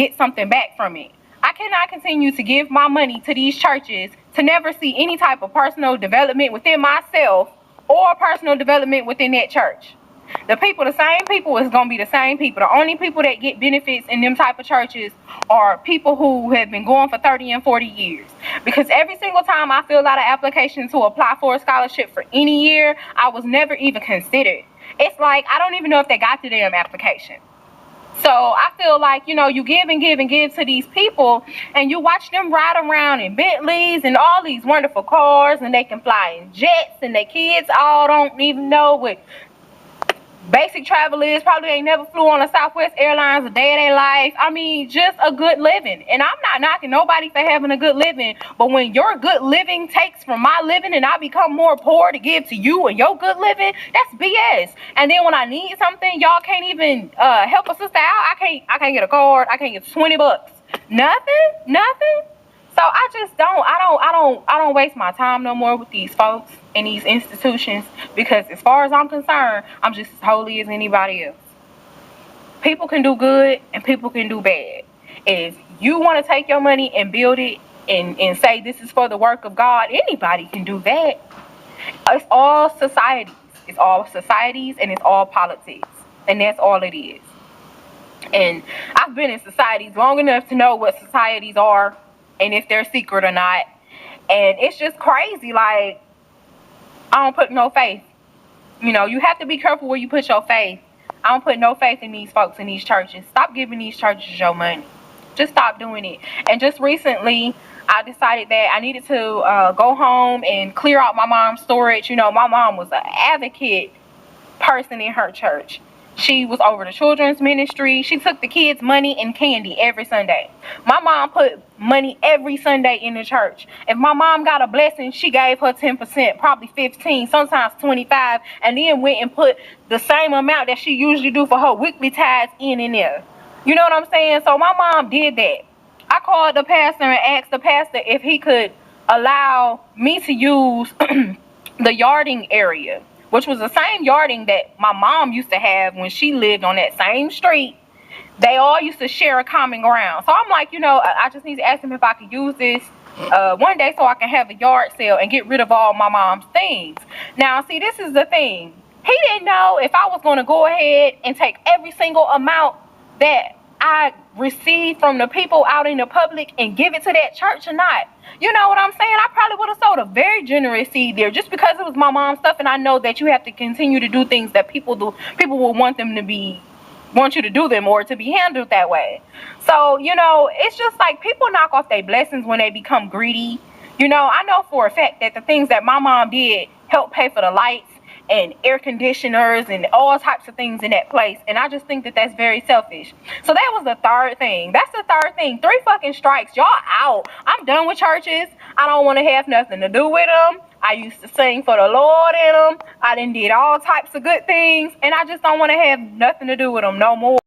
get something back from it. I cannot continue to give my money to these churches to never see any type of personal development within myself or personal development within that church. The same people is going to be the same people. The only people that get benefits in them type of churches are people who have been going for 30 and 40 years. Because every single time I filled out an application to apply for a scholarship for any year, I was never even considered. It's like, I don't even know if they got the damn application. So I feel like, you give and give and give to these people, and you watch them ride around in Bentleys and all these wonderful cars, and they can fly in jets, and their kids all don't even know what basic travel is. Probably ain't never flew on a Southwest Airlines a day of their life. I mean, just a good living. And I'm not knocking nobody for having a good living, but when your good living takes from my living and I become more poor to give to you and your good living, that's BS. And then when I need something, y'all can't even help a sister out. I can't get a card. I can't get 20 bucks. Nothing. So I don't waste my time no more with these folks and these institutions, because as far as I'm concerned, I'm just as holy as anybody else. People can do good and people can do bad. If you want to take your money and build it and say this is for the work of God, anybody can do that. It's all societies. It's all societies and it's all politics. And that's all it is. And I've been in societies long enough to know what societies are and if they're secret or not. And it's just crazy. Like, I don't put no faith. You have to be careful where you put your faith. I don't put no faith in these folks in these churches. Stop giving these churches your money. Just stop doing it. And just recently, I decided that I needed to go home and clear out my mom's storage. My mom was an advocate person in her church. She was over the children's ministry. She took the kids' money and candy every Sunday. My mom put money every Sunday in the church. If my mom got a blessing, she gave her 10%, probably 15, sometimes 25, and then went and put the same amount that she usually do for her weekly tithes in there. You know what I'm saying? So my mom did that. I called the pastor and asked the pastor if he could allow me to use the yarding area, which was the same yarding that my mom used to have when she lived on that same street. They all used to share a common ground. So I'm like, I just need to ask him if I could use this one day so I can have a yard sale and get rid of all my mom's things. Now, see, this is the thing. He didn't know if I was going to go ahead and take every single amount that I received from the people out in the public and give it to that church or not. You know what I'm saying? I probably would have sold a very generous seed there just because it was my mom's stuff, and I know that you have to continue to do things that people do. People will want you to do them or to be handled that way. So, it's just like people knock off their blessings when they become greedy. I know for a fact that the things that my mom did helped pay for the lights and air conditioners and all types of things in that place. And I just think that that's very selfish. So that was the third thing. That's the third thing. 3 fucking strikes. Y'all out. I'm done with churches. I don't want to have nothing to do with them. I used to sing for the Lord in them. I done did all types of good things. And I just don't want to have nothing to do with them no more.